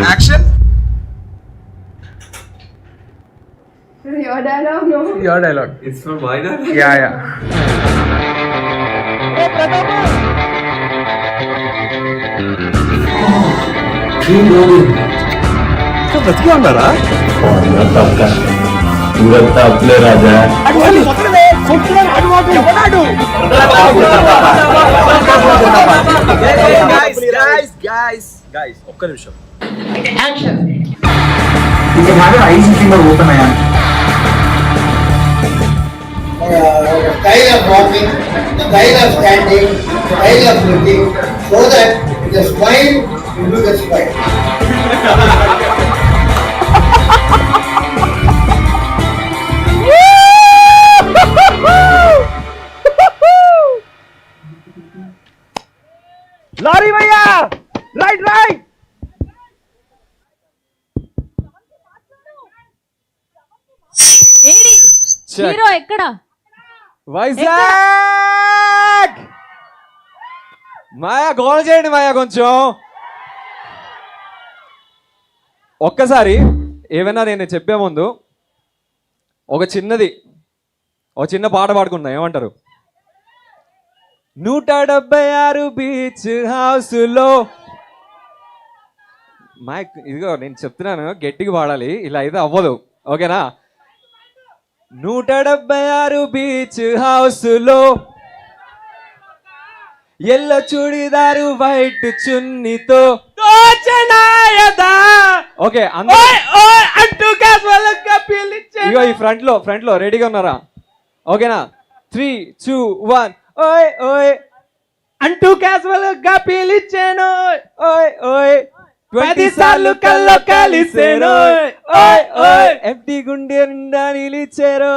Action. Your dialogue, no. Your dialogue. It's for my dialogue? Yeah. బ్రతికే ఉన్నారా? ఊరంతా అప్పులే రాజా. Guys, ఒక్క నిమిషం. Style of walking, style of standing, style of looking, so that the smile into the smile. Lorry భయ్యా, right. AD hero ఎక్కడ? వైజాగ్. మాయా goal చేయండి మాయా కొంచెం. ఒక్కసారి ఏమైనా నేను చెప్పే ముందు ఒక చిన్న పాట పాడుకుందాం, ఏమంటారు? 176 బీచ్ హౌస్లో మైక్ ఇదిగో నేను చెప్తున్నాను, గట్టిగా పాడాలి, ఇలా అయితే అవ్వదు, ఓకేనా? 176 బీచ్ హౌస్లో ఎల్లో చూడిదారు వైట్ చున్నీతో ఓకే ఇగో ఈ ఫ్రంట్ లో రెడీగా ఉన్నారా? ఓకేనా? 3, 2, 1. ఓయ్ ఓయ్ అంటూ క్యాజువల్ గా పిలిచాను, ఓయ్ ఓయ్ 20 సార్లు కల్లో కలిసేను, ఓయ్ ఓయ్ ఎంటీ గుండె నిండా నిలిచారు,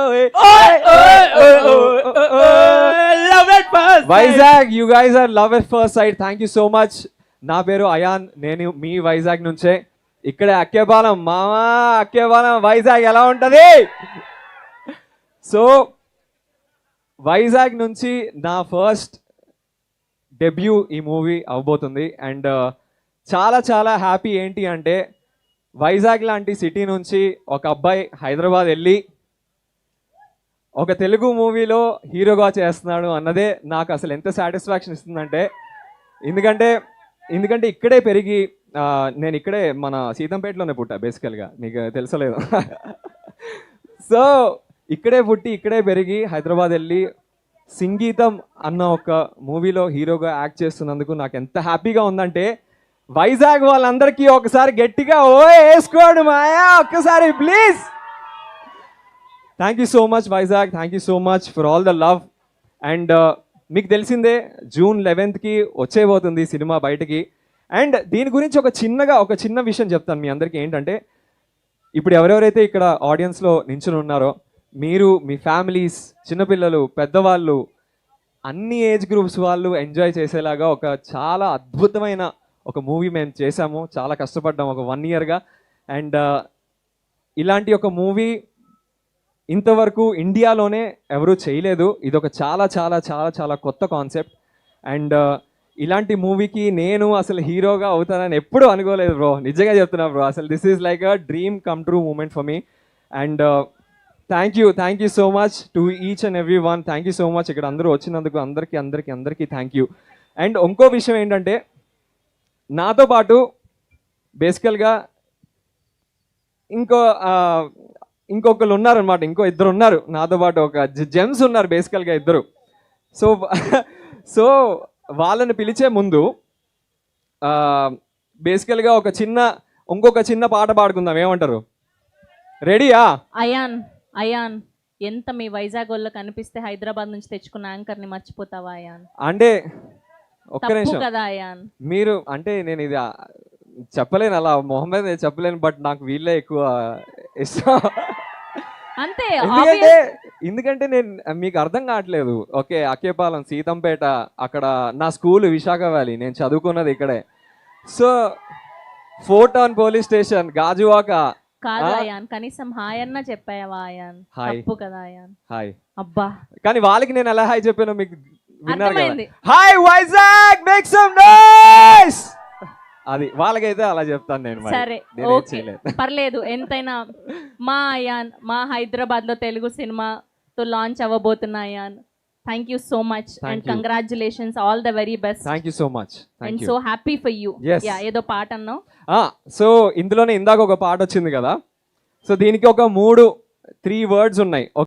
Vizag. You guys are love at first sight. Thank you so much. నా పేరు అయాన్, నేను మీ వైజాగ్ నుంచే. ఇక్కడ అక్కేపాలెం మామా, అక్కేపాలెం వైజాగ్ ఎలా ఉంటది? సో వైజాగ్ నుంచి నా ఫస్ట్ డెబ్యూ ఈ మూవీ అవబోతుంది. అండ్ చాలా చాలా హ్యాపీ. ఏంటి అంటే వైజాగ్ లాంటి సిటీ నుంచి ఒక అబ్బాయి హైదరాబాద్ వెళ్ళి ఒక తెలుగు మూవీలో హీరోగా చేస్తున్నాడు అన్నదే నాకు అసలు ఎంత సాటిస్ఫాక్షన్ ఇస్తుందంటే, ఎందుకంటే ఇక్కడే పెరిగి నేను ఇక్కడే మన సీతంపేటలోనే పుట్టా బేసికల్గా, మీకు తెలుసలేదు. సో ఇక్కడే పుట్టి ఇక్కడే పెరిగి హైదరాబాద్ వెళ్ళి సంగీతం అన్న ఒక మూవీలో హీరోగా యాక్ట్ చేస్తున్నందుకు నాకు ఎంత హ్యాపీగా ఉందంటే, వైజాగ్ వాళ్ళందరికీ ఒకసారి గట్టిగా ఓ వేసుకోడు మాయా ఒక్కసారి please. Thank you so much Vizag, thank you so much for all the love. And మీకు తెలిసిందే జూన్ 11th వచ్చేయబోతుంది సినిమా బయటికి. అండ్ దీని గురించి ఒక చిన్న విషయం చెప్తాను మీ అందరికీ. ఏంటంటే ఇప్పుడు ఎవరెవరైతే ఇక్కడ ఆడియన్స్లో నించుని ఉన్నారో, మీరు మీ ఫ్యామిలీస్, చిన్నపిల్లలు, పెద్దవాళ్ళు, అన్ని ఏజ్ గ్రూప్స్ వాళ్ళు ఎంజాయ్ చేసేలాగా ఒక చాలా అద్భుతమైన ఒక మూవీ మేము చేసాము. చాలా కష్టపడ్డాము ఒక 1 yearగా. అండ్ ఇలాంటి ఒక మూవీ ఇంతవరకు ఇండియాలోనే ఎవరూ చేయలేదు. ఇది ఒక చాలా చాలా చాలా చాలా కొత్త కాన్సెప్ట్. అండ్ ఇలాంటి మూవీకి నేను అసలు హీరోగా అవుతానని ఎప్పుడూ అనుకోలేదు బ్రో, నిజంగా చెప్తున్నా బ్రో. అసలు this is like a dream come true moment for me. And thank you so much to each and every one. Thank you so much ఇక్కడ అందరూ వచ్చినందుకు అందరికీ థ్యాంక్ యూ. అండ్ ఇంకో విషయం ఏంటంటే, నాతో పాటు బేసికల్గా ఇంకొకరు ఉన్నారనమాట, ఇద్దరు ఉన్నారు నాతో పాటు, ఒక జెమ్స్ ఉన్నారు బేసికల్గా ఇద్దరు. సో వాళ్ళని పిలిచే ముందు బేసికల్గా ఇంకొక చిన్న పాట పాడుకుందాం, ఏమంటారు? రెడీయా? అయాన్ ఎంత మీ వైజాగ్ వాళ్ళు కనిపిస్తే హైదరాబాద్ నుంచి తెచ్చుకున్న యాంకర్ని మర్చిపోతావా అయాన్? అంటే ఒక్క నిమిషం కదా అయాన్, మీరు అంటే నేను ఇది చెప్పలేను, అలా మొహమ్మద్ చెప్పలేను, బట్ నాకు వీళ్ళే ఎక్కువ ఇష్టం అంతే. ఎందుకంటే నేను మీకు అర్థం కావట్లేదు. ఓకే, అక్కేపాలెం, సీతంపేట, అక్కడ నా స్కూల్ విశాఖ వ్యాలీ, నేను చదువుకున్నది ఇక్కడే. So four town police station, Gajuwaka. కాదు అయాన్, కనీసం హాయ్ అన్న చెప్పావా అయాన్? తప్పు కదా అయాన్. హాయ్ అబ్బా, కానీ వాళ్ళకి నేను ఎలా హాయ్ చెప్పానో మీకు విన్నారు కదా. అర్థమైంది. Hi Vizag, make some noise అది వాళ్ళకైతే అలా చెప్తాను నేను మరి. సరే నేనేం ఓకే చేయలేదు. పర్లేదు ఎంతైనా మా అయాన్ మా హైదరాబాద్ లో తెలుగు సినిమాతో లాంచ్ అవ్వబోతున్న Ayaan thank you so much Thank and you. Congratulations all the very best thank you so much. And thank you. So happy for you Yes. Yeah ఏదో పాట అన్నావు సో ఇందులోనే ఇందాక ఒక పాట వచ్చింది కదా, సో దీనికి ఒక 3 వర్డ్స్ ఉన్నాయి.